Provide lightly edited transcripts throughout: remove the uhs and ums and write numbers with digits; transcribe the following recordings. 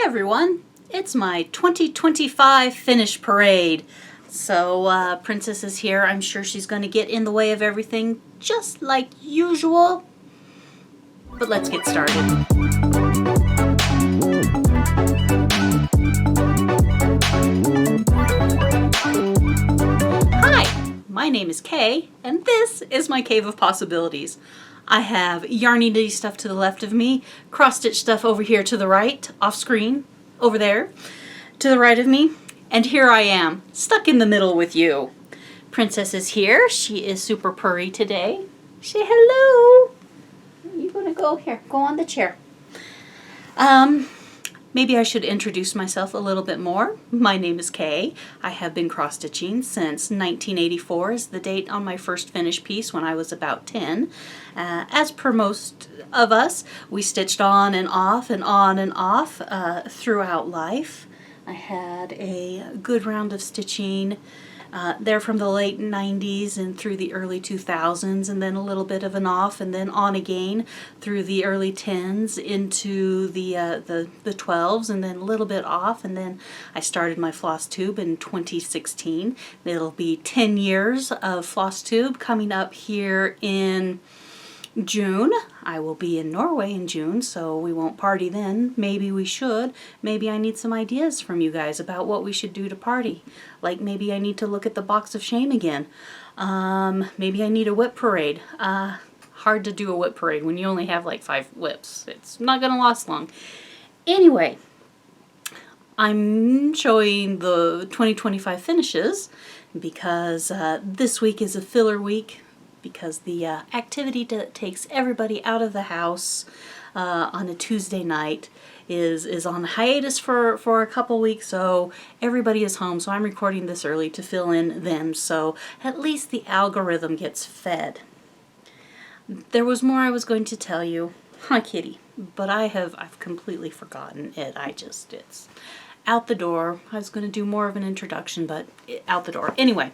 everyone, it's my 2025 finish parade. So Princess is here. I'm sure she's going to get in the way of everything just like usual. But let's get started. Hi, my name is Kay, and this is my Cave of Possibilities. I have yarny nitty stuff to the left of me, cross-stitch stuff over here to the right, off screen, over there, to the right of me, and here I am, stuck in the middle with you. Princess is here. She is super purry today. Say hello. You're gonna go here. Go on the chair. Maybe I should introduce myself a little bit more. My name is Kay. I have been cross-stitching since 1984 is the date on my first finished piece when I was about 10. As per most of us, we stitched on and off and on and off throughout life. I had a good round of stitching there from the late 90s and through the early 2000s, and then a little bit of an off and then on again through the early 10s into the 12s, and then a little bit off, and then I started my Flosstube in 2016. It'll be 10 years of Flosstube coming up here in June. I will be in Norway in June, so we won't party then. Maybe we should. Maybe I need some ideas from you guys about what we should do to party. Like maybe I need to look at the box of shame again. Maybe I need a whip parade. Hard to do a whip parade when you only have like 5 whips. It's not gonna last long. Anyway, I'm showing the 2025 finishes because this week is a filler week, because the activity that takes everybody out of the house on a Tuesday night is on hiatus for a couple weeks, so everybody is home, so I'm recording this early to fill in them, so at least the algorithm gets fed. There was more I was going to tell you. Hi, kitty. But I've completely forgotten it. It's out the door. I was going to do more of an introduction, but out the door. Anyway,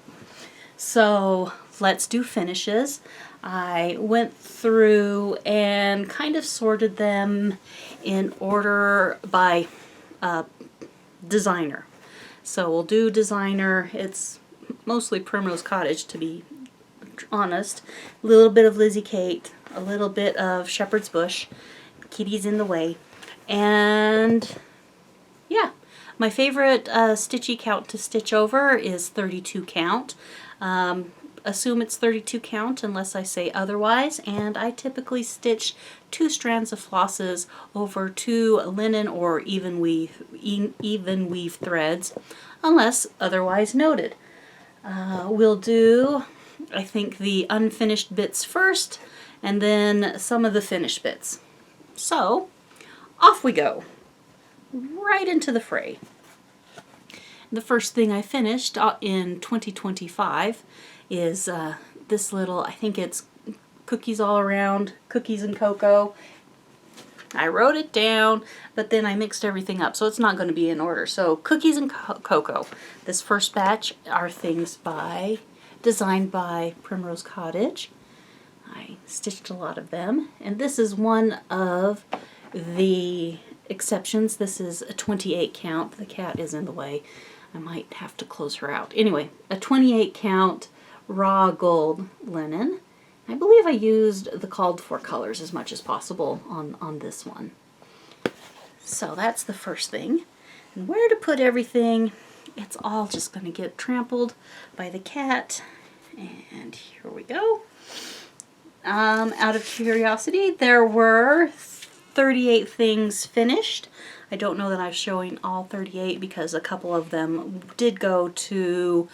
so let's do finishes. I went through and kind of sorted them in order by designer. So we'll do designer. It's mostly Primrose Cottage, to be honest. A little bit of Lizzie Kate, a little bit of Shepherd's Bush. Kitty's in the way. And yeah, my favorite stitchy count to stitch over is 32 count. Assume it's 32 count unless I say otherwise, and I typically stitch 2 strands of flosses over 2 linen or even weave threads unless otherwise noted. We'll do, I think, the unfinished bits first and then some of the finished bits. So off we go, right into the fray. The first thing I finished in 2025 is this little, I think it's Cookies All Around, Cookies and Cocoa. I wrote it down, but then I mixed everything up, so it's not going to be in order. So Cookies and Cocoa. This first batch are things designed by Primrose Cottage. I stitched a lot of them, and this is one of the exceptions. This is a 28 count. The cat is in the way. I might have to close her out. Anyway, a 28 count raw gold linen. I believe I used the called for colors as much as possible on this one. So that's the first thing. And where to put everything, it's all just going to get trampled by the cat. And here we go. Out of curiosity, there were 38 things finished. I don't know that I'm showing all 38 because a couple of them did go to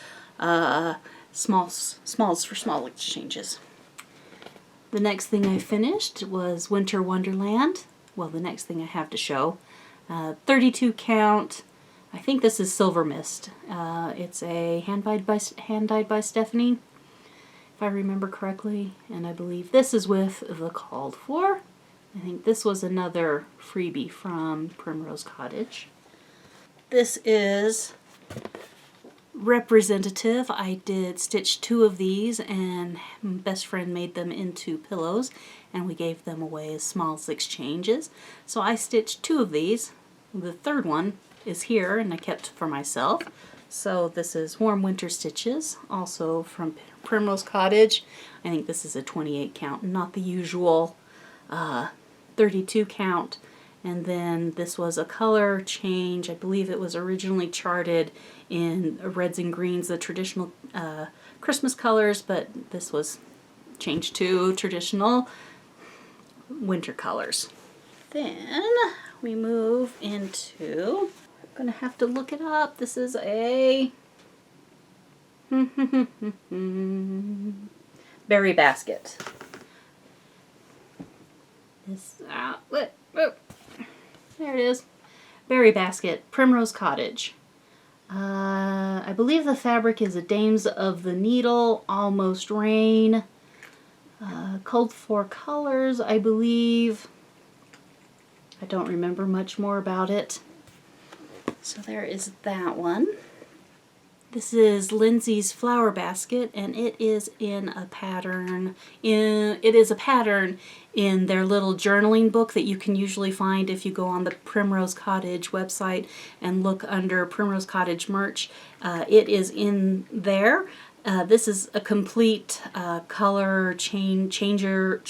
smalls for small exchanges. The next thing I finished was Winter Wonderland. Well, the next thing I have to show. 32 count. I think this is Silver Mist. It's a hand dyed by Stephanie, if I remember correctly. And I believe this is with the called for. I think this was another freebie from Primrose Cottage. This is representative. I did stitch 2 of these, and my best friend made them into pillows, and we gave them away as smalls exchanges. So I stitched 2 of these. the third one is here, and I kept for myself. So this is Warm Winter Stitches, also from Primrose Cottage. I think this is a 28 count, not the usual 32 count. And then this was a color change. I believe it was originally charted in reds and greens, the traditional Christmas colors, but this was changed to traditional winter colors. Then we move into, I'm gonna have to look it up. This is a berry basket. This, there it is. Berry basket, Primrose Cottage. I believe the fabric is a Dames of the Needle, Almost Rain. Called for colors, I believe. I don't remember much more about it. So there is that one. This is Lindsay's Flower Basket, and it is in a pattern. It is a pattern in their little journaling book that you can usually find if you go on the Primrose Cottage website and look under Primrose Cottage merch. It is in there. This is a complete color change-o-wango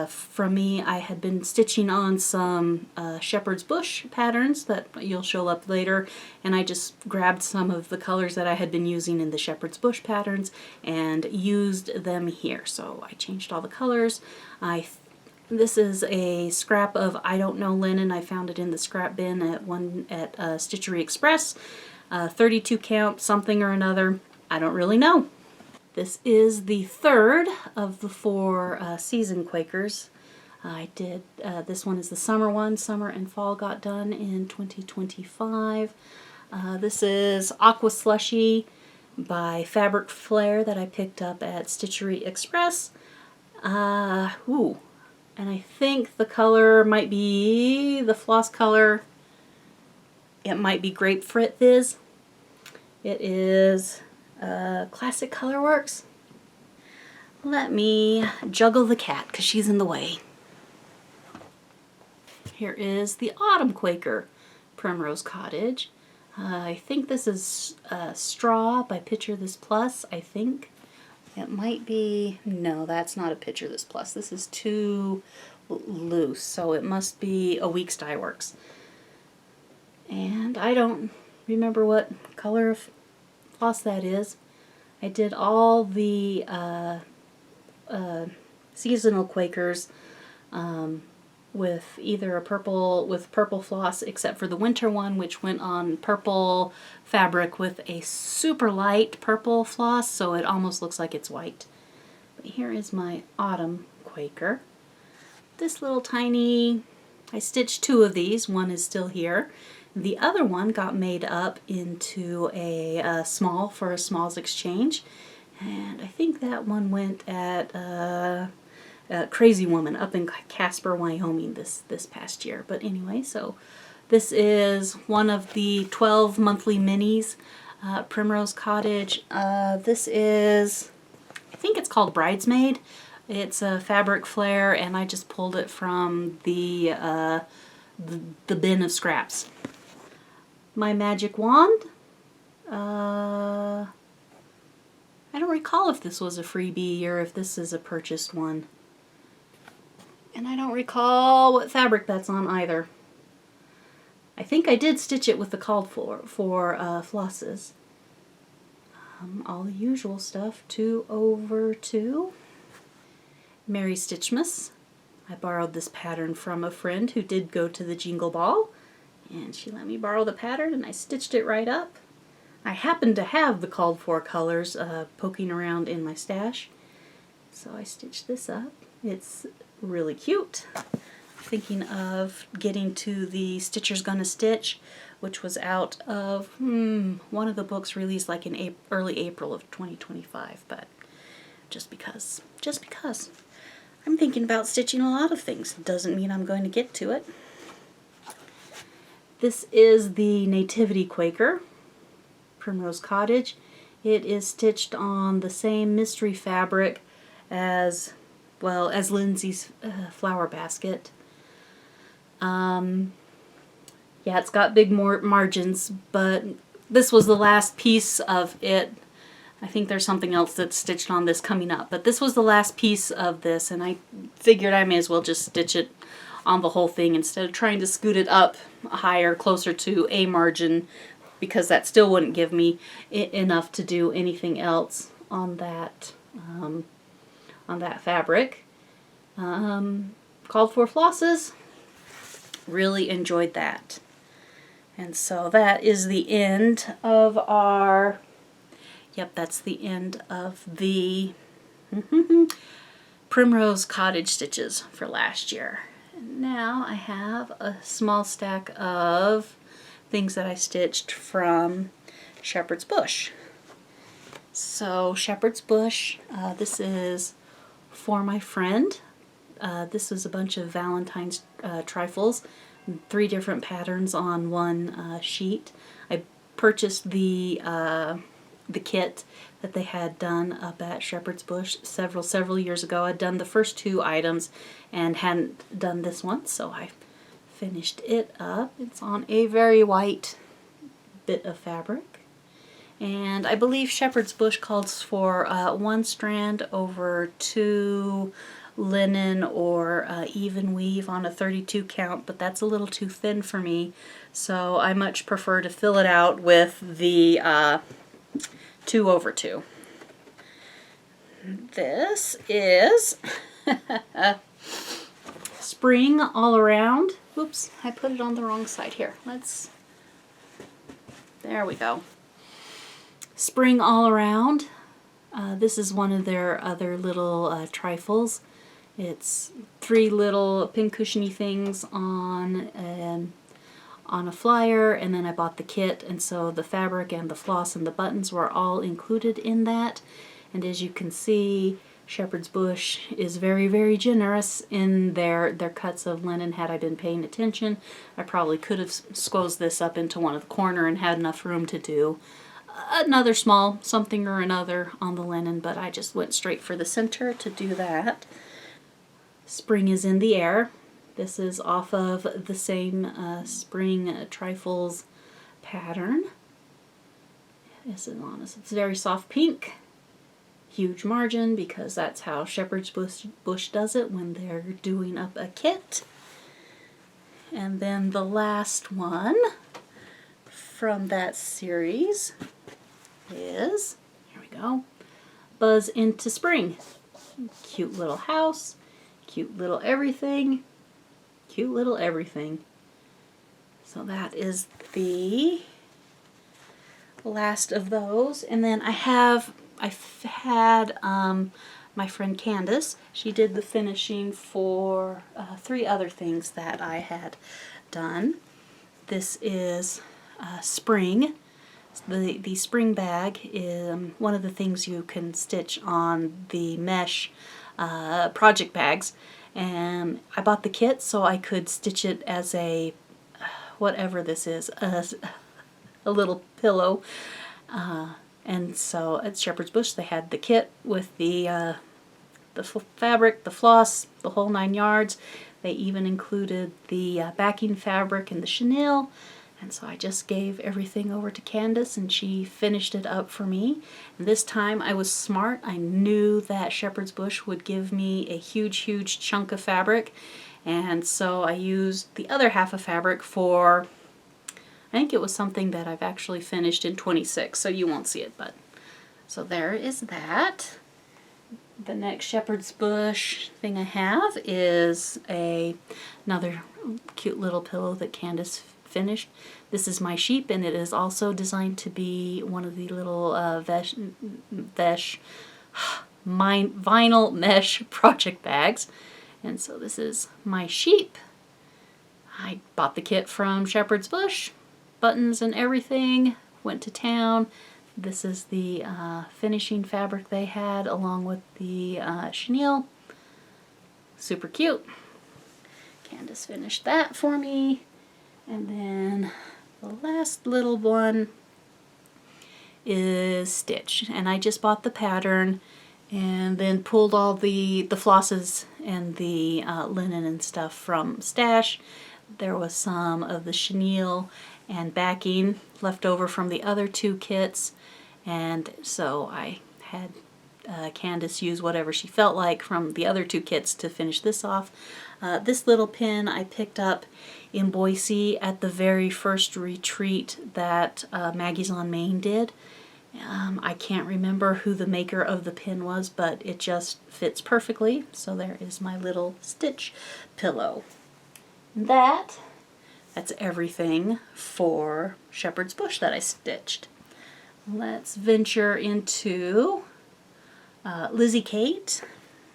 from me. I had been stitching on some shepherd's bush patterns that you'll show up later, and I just grabbed some of the colors that I had been using in the shepherd's bush patterns and used them here. So I changed all the colors. This is a scrap of I Don't Know linen. I found it in the scrap bin at Stitchery Express. 32 count, something or another. I don't really know. This is the third of the 4 season Quakers. I did, this one is the summer one. Summer and fall got done in 2025. This is Aqua Slushy by Fabric Flair that I picked up at Stitchery Express. And I think the color might be the floss color. It might be Grapefruit Fizz. It is Classic Colorworks. Let me juggle the cat because she's in the way. Here is the Autumn Quaker, Primrose Cottage. I think this is Straw by Picture This Plus, I think. It might be, no, that's not a Picture This Plus. This is too loose, so it must be A Week's Dye Works. And I don't remember what color of floss that is. I did all the seasonal Quakers with either purple floss, except for the winter one, which went on purple fabric with a super light purple floss, so it almost looks like it's white. But here is my Autumn Quaker. This little tiny, I stitched 2 of these. One is still here. The other one got made up into a small for a smalls exchange, and I think that one went at Crazy Woman up in Casper, Wyoming this past year. But anyway, so this is one of the 12 monthly minis, Primrose Cottage. This is, I think it's called Bridesmaid. It's a Fabric Flair, and I just pulled it from the bin of scraps. My Magic Wand. I don't recall if this was a freebie or if this is a purchased one. And I don't recall what fabric that's on either. I think I did stitch it with the called for flosses. All the usual stuff. 2/2. Merry Stitchmas. I borrowed this pattern from a friend who did go to the Jingle Ball, and she let me borrow the pattern and I stitched it right up. I happened to have the called for colors poking around in my stash, so I stitched this up. It's really cute. Thinking of getting to the Stitcher's Gonna Stitch, which was out of one of the books released like in early April of 2025, but just because. I'm thinking about stitching a lot of things. Doesn't mean I'm going to get to it. This is the Nativity Quaker, Primrose Cottage. It is stitched on the same mystery fabric as, well, as Lindsay's flower basket. Yeah, it's got big more margins, but this was the last piece of it. I think there's something else that's stitched on this coming up, but this was the last piece of this, and I figured I may as well just stitch it on the whole thing instead of trying to scoot it up higher, closer to a margin, because that still wouldn't give me enough to do anything else on that fabric. Called for flosses. Really enjoyed that. And so that is the end of our, yep, that's the end of the Primrose Cottage stitches for last year. And now I have a small stack of things that I stitched from Shepherd's Bush. So Shepherd's Bush, this is for my friend. This was a bunch of Valentine's trifles, 3 different patterns on one sheet. I purchased the kit that they had done up at Shepherd's Bush several years ago. I'd done the first 2 items and hadn't done this one, so I finished it up. It's on a very white bit of fabric. And I believe Shepherd's Bush calls for 1 strand over 2 linen or even weave on a 32 count, but that's a little too thin for me, so I much prefer to fill it out with the 2 over 2. This is spring all around. Oops, I put it on the wrong side here. There we go. Spring all around. This is one of their other little trifles. It's 3 little pincushiony things on a flyer, and then I bought the kit, and so the fabric and the floss and the buttons were all included in that. And as you can see, Shepherd's Bush is very, very generous in their cuts of linen. Had I been paying attention, I probably could have squoze this up into one of the corner and had enough room to do another small something or another on the linen, but I just went straight for the center to do that. Spring is in the air. This is off of the same spring trifles pattern. It's very soft pink, huge margin, because that's how Shepherd's Bush does it when they're doing up a kit. And then the last one from that series is, here we go, Buzz into Spring. Cute little house, cute little everything, cute little everything. So that is the last of those. And then I've had my friend Candace. She did the finishing for 3 other things that I had done. This is spring. The spring bag is one of the things you can stitch on the mesh project bags, and I bought the kit so I could stitch it as a whatever this is, a little pillow. And so at Shepherd's Bush they had the kit with the fabric, the floss, the whole 9 yards. They even included the backing fabric and the chenille. And so I just gave everything over to Candace and she finished it up for me. And this time I was smart. I knew that Shepherd's Bush would give me a huge chunk of fabric. And so I used the other half of fabric for, I think it was something that I've actually finished in 26, so you won't see it, but so there is that. The next Shepherd's Bush thing I have is another cute little pillow that Candace finished. This is my sheep, and it is also designed to be one of the little vinyl mesh project bags. And so this is my sheep. I bought the kit from Shepherd's Bush, buttons and everything, went to town. This is the finishing fabric they had along with the chenille. Super cute. Candace finished that for me. And then the last little one is Stitch. And I just bought the pattern and then pulled all the flosses and the linen and stuff from Stash. there was some of the chenille and backing left over from the other two kits, and so I had Candace use whatever she felt like from the other two kits to finish this off. This little pin I picked up in Boise at the very first retreat that Maggie's on Main did. I can't remember who the maker of the pin was, but it just fits perfectly. So there is my little stitch pillow. That's everything for Shepherd's Bush that I stitched. Let's venture into Lizzie Kate.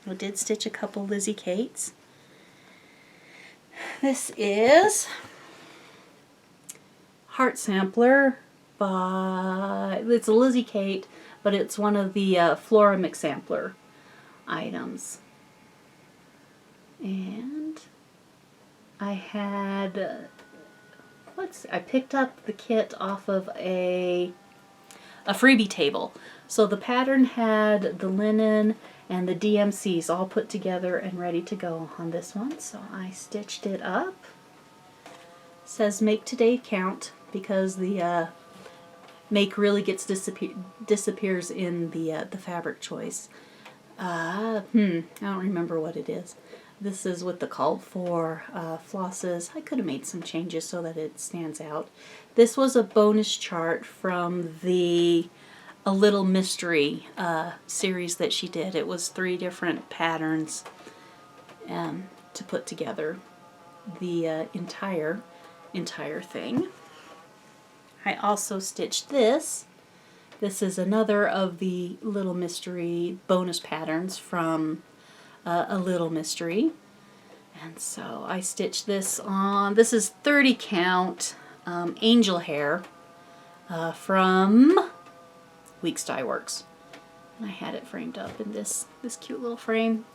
I did stitch a couple Lizzie Kates. This is Heart Sampler by, it's a Lizzie Kate, but it's one of the Flora Mix Sampler items. And I had, I picked up the kit off of a freebie table. So the pattern had the linen and the DMCs all put together and ready to go on this one. So I stitched it up. It says make today count because the make really gets disappears in the fabric choice. I don't remember what it is. This is with the called for flosses. I could have made some changes so that it stands out. This was a bonus chart from the A Little Mystery series that she did. It was 3 different patterns to put together the entire thing. I also stitched this. This is another of the Little Mystery bonus patterns from A Little Mystery. And so I stitched this on, this is 30 count angel hair from Weeks Dye Works. And I had it framed up in this cute little frame.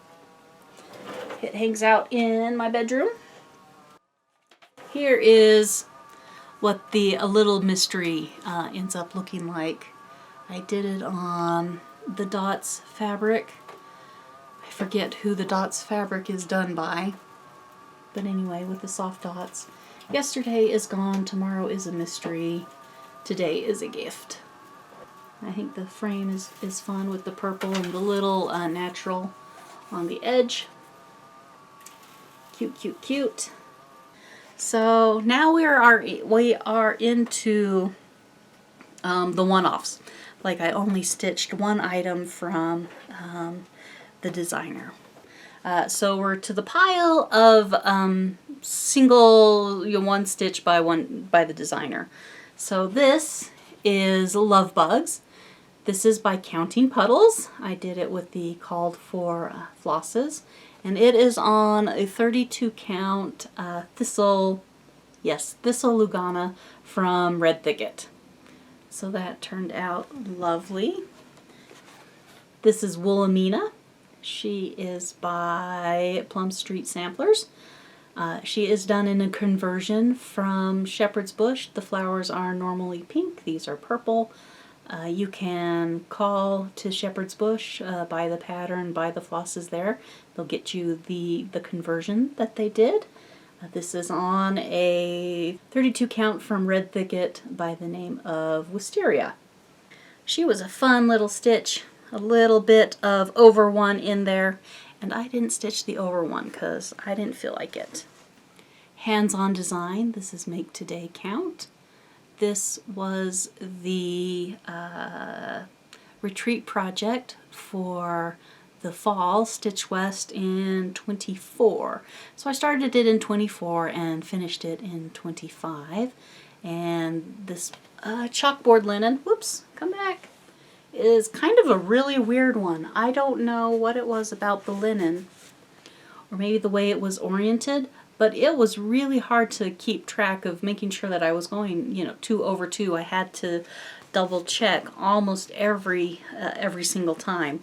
It hangs out in my bedroom. Here is what the A Little Mystery ends up looking like. I did it on the Dots fabric. I forget who the Dots fabric is done by. But anyway, with the soft dots. Yesterday is gone, tomorrow is a mystery, today is a gift. I think the frame is fun with the purple and the little natural on the edge. Cute, cute, cute. So now we are into the one-offs. Like I only stitched one item from the designer. So we're to the pile of single one stitch by the designer. So this is Love Bugs. This is by Counting Puddles. I did it with the called for flosses. And it is on a 32 count Thistle Lugana from Red Thicket. So that turned out lovely. This is Wilhelmina. She is by Plum Street Samplers. She is done in a conversion from Shepherd's Bush. The flowers are normally pink. These are purple. You can call to Shepherd's Bush, buy the pattern, buy the flosses there. They'll get you the conversion that they did. This is on a 32 count from Red Thicket by the name of Wisteria. She was a fun little stitch. A little bit of over one in there, and I didn't stitch the over one because I didn't feel like it. Hands-on design. This is Make Today Count. This was the retreat project for the fall Stitch West in 24. So I started it in 24 and finished it in 25. And this chalkboard linen, whoops, come back, is kind of a really weird one. I don't know what it was about the linen, or maybe the way it was oriented, but it was really hard to keep track of making sure that I was going, 2 over 2. I had to double check almost every single time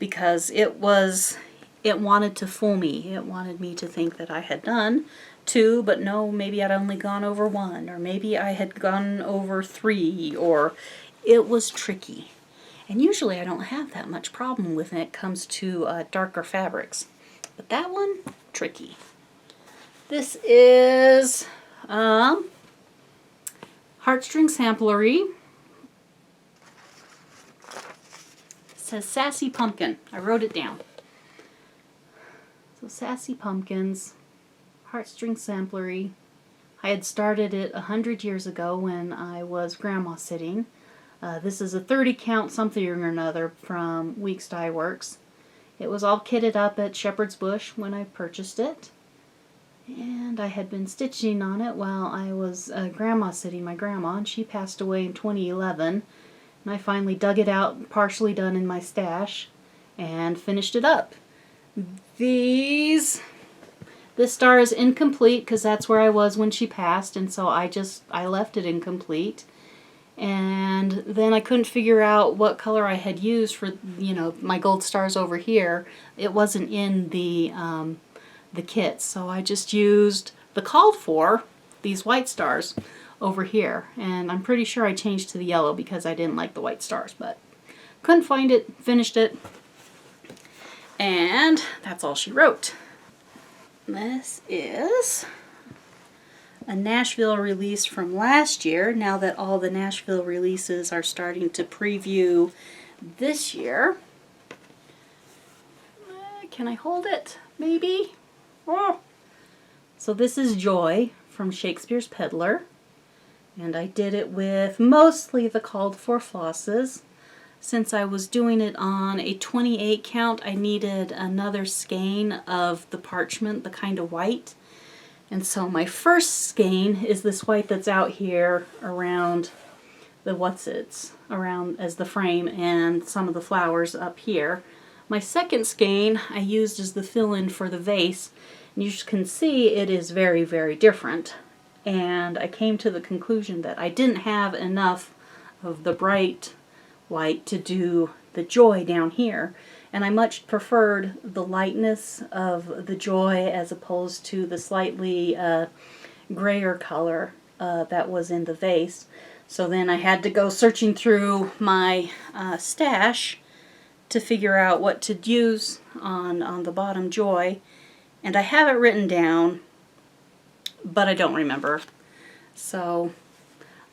because it wanted to fool me. It wanted me to think that I had done 2, but no, maybe I'd only gone over 1, or maybe I had gone over 3, or it was tricky. And usually I don't have that much problem when it comes to darker fabrics. But that one, tricky. This is Heartstring Samplery. It says Sassy Pumpkin. I wrote it down. So Sassy Pumpkins, Heartstring Samplery. I had started it 100 years ago when I was grandma sitting. This is a 30 count something or another from Weeks Dye Works. It was all kitted up at Shepherd's Bush when I purchased it. And I had been stitching on it while I was grandma sitting my grandma, and she passed away in 2011. And I finally dug it out, partially done in my stash, and finished it up. This star is incomplete because that's where I was when she passed, and so I left it incomplete. And then I couldn't figure out what color I had used for, you know, my gold stars over here. It wasn't in the kit, so I just used the called for, these white stars over here. And I'm pretty sure I changed to the yellow because I didn't like the white stars, but couldn't find it, finished it. And that's all she wrote. This is a Nashville release from last year, now that all the Nashville releases are starting to preview this year. Can I hold it? Maybe? Oh. So this is Joy from Shakespeare's Peddler, and I did it with mostly the called for flosses. Since I was doing it on a 28 count, I needed another skein of the parchment, the kind of white. And so my first skein is this white that's out here around the around as the frame and some of the flowers up here. My second skein I used as the fill-in for the vase. And you can see it is very, very different. And I came to the conclusion that I didn't have enough of the bright white to do the Joy down here. And I much preferred the lightness of the Joy as opposed to the slightly grayer color that was in the vase. So then I had to go searching through my stash to figure out what to use on the bottom Joy. And I have it written down, but I don't remember. So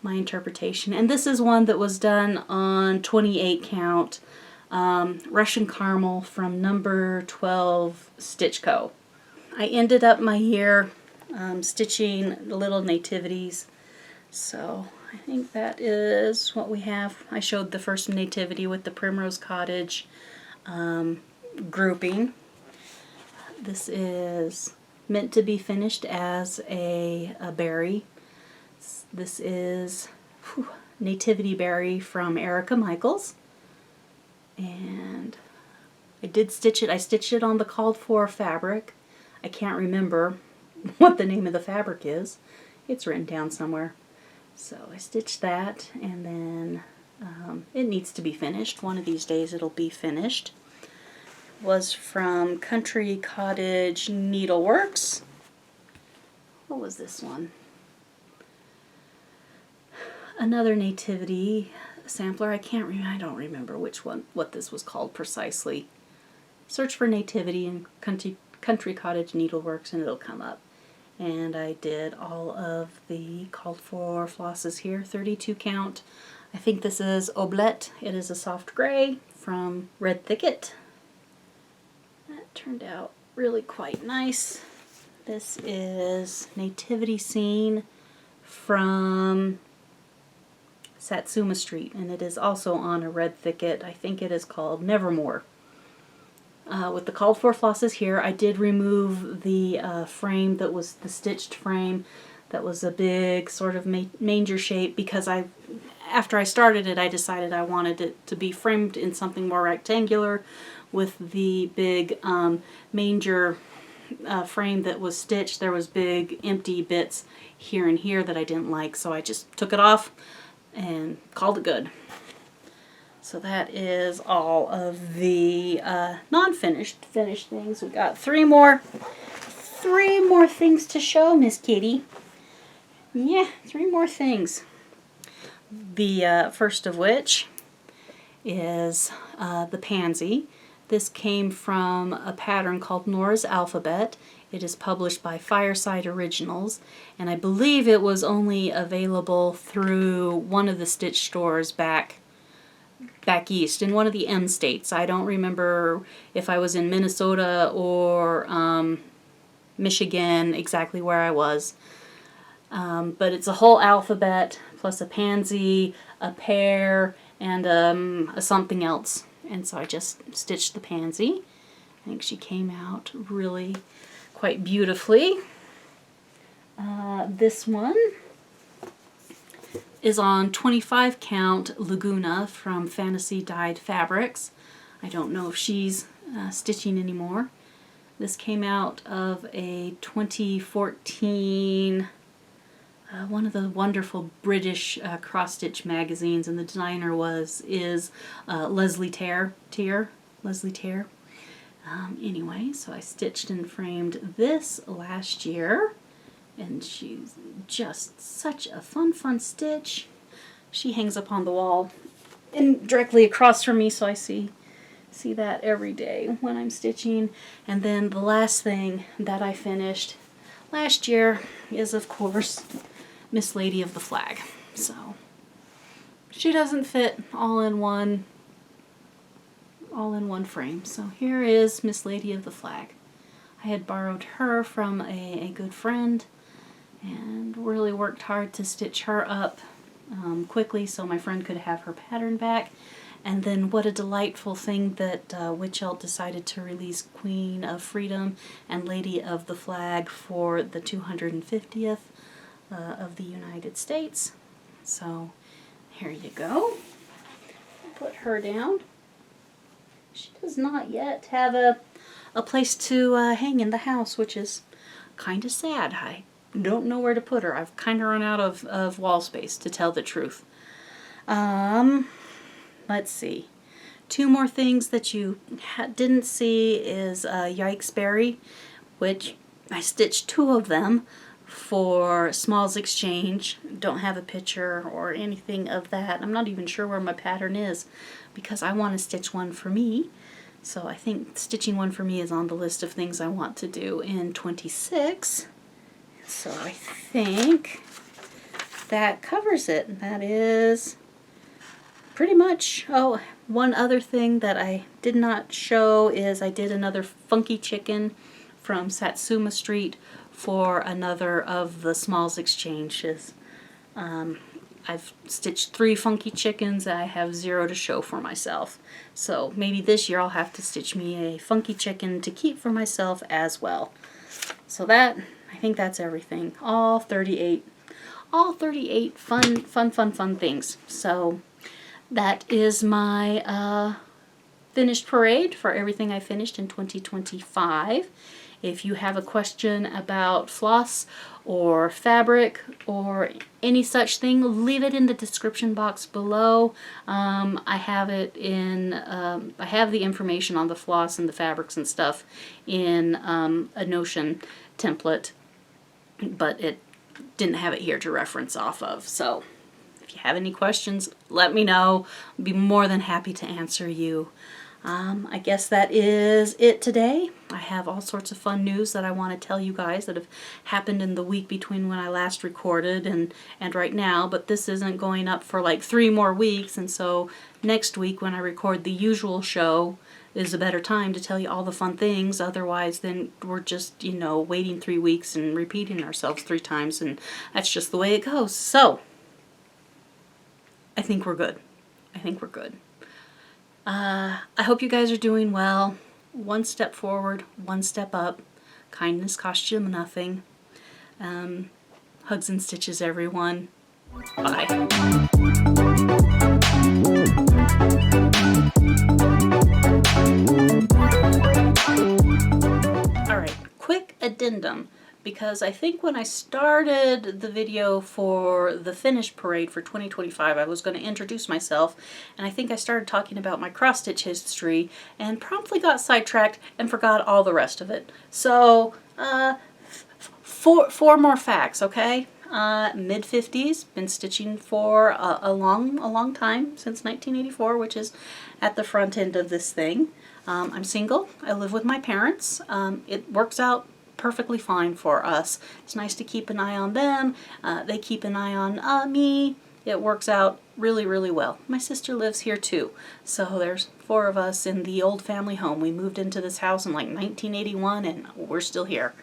my interpretation. And this is one that was done on 28 count. Russian Caramel from number 12 Stitch Co. I ended up my year stitching little nativities, so I think that is what we have. I showed the first nativity with the Primrose Cottage grouping. This is meant to be finished as a berry. This is Nativity Berry from Erica Michaels. And I did stitch it. I stitched it on the called for fabric. I can't remember what the name of the fabric is. It's written down somewhere. So I stitched that, and then it needs to be finished. One of these days it'll be finished. It was from Country Cottage Needleworks. What was this one? Another nativity sampler. I don't remember which one, what this was called precisely. Search for nativity in Country Cottage Needleworks and it'll come up. And I did all of the called for flosses here, 32 count. I think this is Oblette. It is a soft gray from Red Thicket. That turned out really quite nice. This is Nativity Scene from Satsuma Street, and it is also on a Red Thicket. I think it is called Nevermore. With the called for flosses here, I did remove the frame that was the stitched frame that was a big sort of manger shape, because after I started it, I decided I wanted it to be framed in something more rectangular with the big manger frame that was stitched. There was big empty bits here and here that I didn't like, so I just took it off and called it good. So that is all of the non-finished finished things. We got three more things to show, Miss Kitty. Yeah, 3 more things. The first of which is the pansy. This came from a pattern called Nora's Alphabet. It is published by Fireside Originals, and I believe it was only available through one of the Stitch stores back east, in one of the M states. I don't remember if I was in Minnesota or Michigan, exactly where I was. But it's a whole alphabet, plus a pansy, a pear, and a something else. And so I just stitched the pansy. I think she came out really quite beautifully. This one is on 25 count Laguna from Fantasy Dyed Fabrics. I don't know if she's stitching anymore. This came out of a 2014 one of the wonderful British cross-stitch magazines, and the designer is Leslie Tare. Anyway, so I stitched and framed this last year, and she's just such a fun stitch. She hangs up on the wall and directly across from me, so I see that every day when I'm stitching. And then the last thing that I finished last year is, of course, Miss Lady of the Flag. So she doesn't fit all in one frame. So here is Miss Lady of the Flag. I had borrowed her from a good friend and really worked hard to stitch her up quickly so my friend could have her pattern back. And then what a delightful thing that Witchelt decided to release Queen of Freedom and Lady of the Flag for the 250th of the United States. So here you go. Put her down. She does not yet have a place to hang in the house, which is kind of sad. I don't know where to put her. I've kind of run out of wall space, to tell the truth. Let's see. Two more things that you didn't see is Yikes Berry, which I stitched two of them for Smalls Exchange. Don't have a picture or anything of that. I'm not even sure where my pattern is because I want to stitch one for me. So I think stitching one for me is on the list of things I want to do in 26. So I think that covers it. That is pretty much. Oh, one other thing that I did not show is I did another funky chicken from Satsuma Street for another of the Smalls Exchanges. I've stitched 3 funky chickens. I have 0 to show for myself. So maybe this year I'll have to stitch me a funky chicken to keep for myself as well. So I think that's everything. All 38 fun things. So that is my finished parade for everything I finished in 2025. If you have a question about floss or fabric or any such thing, leave it in the description box below. I have it in, I have the information on the floss and the fabrics and stuff in a Notion template, but it didn't have it here to reference off of. So if you have any questions, let me know. I'll be more than happy to answer you. I guess that is it today. I have all sorts of fun news that I want to tell you guys that have happened in the week between when I last recorded and right now, but this isn't going up for like 3 more weeks, and so next week when I record the usual show is a better time to tell you all the fun things. Otherwise, then we're just, waiting 3 weeks and repeating ourselves 3 times, and that's just the way it goes. So I think we're good. I hope you guys are doing well. One step forward, one step up. Kindness costs you nothing. Hugs and stitches, everyone. Bye. Alright, quick addendum. Because I think when I started the video for the finish parade for 2025, I was going to introduce myself, and I think I started talking about my cross-stitch history and promptly got sidetracked and forgot all the rest of it. So, four more facts, okay? mid-50s, been stitching for a long time, since 1984, which is at the front end of this thing. I'm single. I live with my parents. It works out perfectly fine for us. It's nice to keep an eye on them. They keep an eye on me. It works out really, really well. My sister lives here too. So there's 4 of us in the old family home. We moved into this house in like 1981 and we're still here.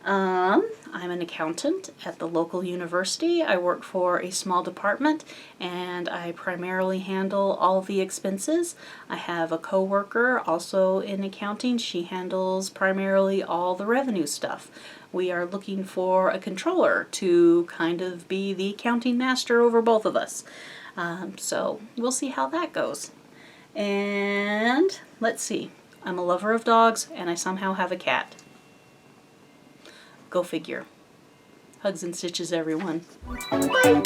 I'm an accountant at the local university. I work for a small department and I primarily handle all the expenses. I have a co-worker also in accounting. She handles primarily all the revenue stuff. We are looking for a controller to kind of be the accounting master over both of us. So we'll see how that goes. And let's see. I'm a lover of dogs and I somehow have a cat. Go figure. Hugs and stitches, everyone. Bye.